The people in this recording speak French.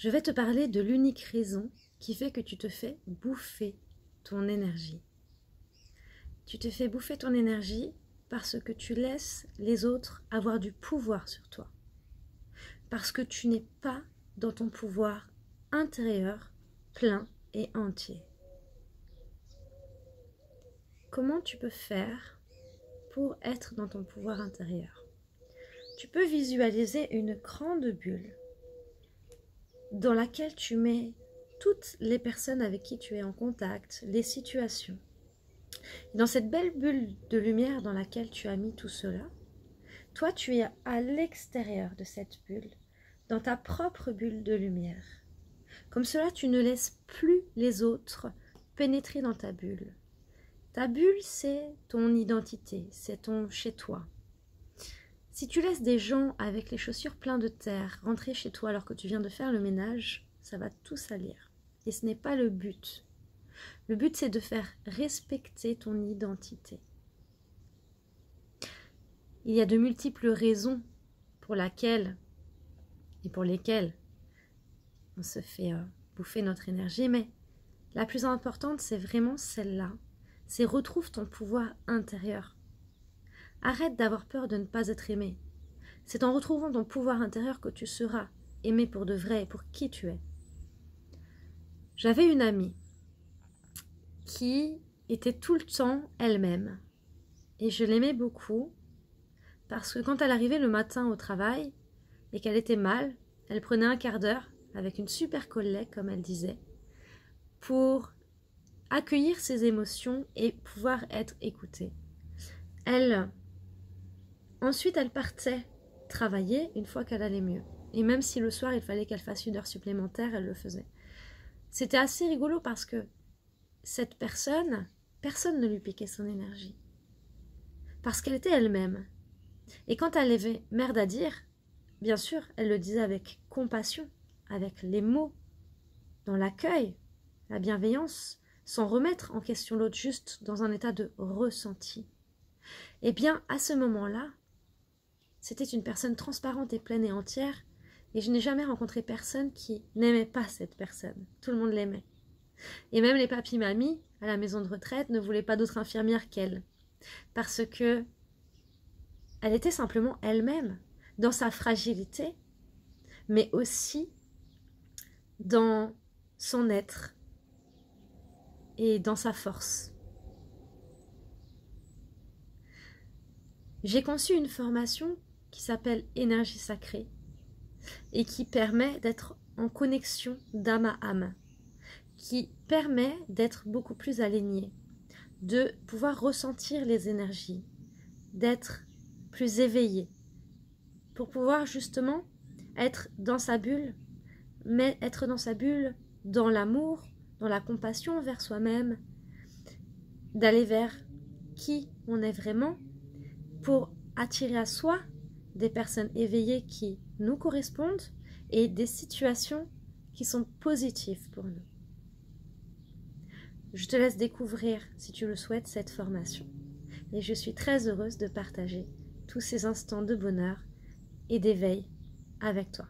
je vais te parler de l'unique raison qui fait que tu te fais bouffer ton énergie. Tu te fais bouffer ton énergie parce que tu laisses les autres avoir du pouvoir sur toi. Parce que tu n'es pas dans ton pouvoir intérieur plein et entier. Comment tu peux faire pour être dans ton pouvoir intérieur? Tu peux visualiser une grande bulle dans laquelle tu mets toutes les personnes avec qui tu es en contact, les situations. Dans cette belle bulle de lumière dans laquelle tu as mis tout cela, toi tu es à l'extérieur de cette bulle, dans ta propre bulle de lumière. Comme cela, tu ne laisses plus les autres pénétrer dans ta bulle. Ta bulle, c'est ton identité, c'est ton chez-toi. Si tu laisses des gens avec les chaussures pleines de terre rentrer chez toi alors que tu viens de faire le ménage, ça va tout salir. Et ce n'est pas le but. Le but, c'est de faire respecter ton identité. Il y a de multiples raisons pour lesquelles on se fait bouffer notre énergie, mais la plus importante, c'est vraiment celle-là. C'est retrouve ton pouvoir intérieur. Arrête d'avoir peur de ne pas être aimé. C'est en retrouvant ton pouvoir intérieur que tu seras aimé pour de vrai et pour qui tu es. J'avais une amie qui était tout le temps elle-même. Et je l'aimais beaucoup parce que quand elle arrivait le matin au travail et qu'elle était mal, elle prenait un quart d'heure avec une super collègue, comme elle disait, pour accueillir ses émotions et pouvoir être écoutée. Ensuite, elle partait travailler une fois qu'elle allait mieux. Et même si le soir, il fallait qu'elle fasse 1 heure supplémentaire, elle le faisait. C'était assez rigolo parce que cette personne ne lui piquait son énergie. Parce qu'elle était elle-même. Et quand elle avait merde à dire, bien sûr, elle le disait avec compassion, avec les mots, dans l'accueil, la bienveillance, sans remettre en question l'autre, juste dans un état de ressenti. Eh bien, à ce moment-là, c'était une personne transparente et pleine et entière, et je n'ai jamais rencontré personne qui n'aimait pas cette personne. Tout le monde l'aimait. Et même les papis-mamies, à la maison de retraite, ne voulaient pas d'autre infirmière qu'elle. Parce que elle était simplement elle-même, dans sa fragilité, mais aussi dans son être et dans sa force. J'ai conçu une formation qui s'appelle Énergie sacrée et qui permet d'être en connexion d'âme à âme, qui permet d'être beaucoup plus aligné, de pouvoir ressentir les énergies, d'être plus éveillé, pour pouvoir justement être dans sa bulle, mais être dans sa bulle dans l'amour, dans la compassion envers soi-même, d'aller vers qui on est vraiment, pour attirer à soi des personnes éveillées qui nous correspondent et des situations qui sont positives pour nous. Je te laisse découvrir, si tu le souhaites, cette formation. Et je suis très heureuse de partager tous ces instants de bonheur et d'éveil avec toi.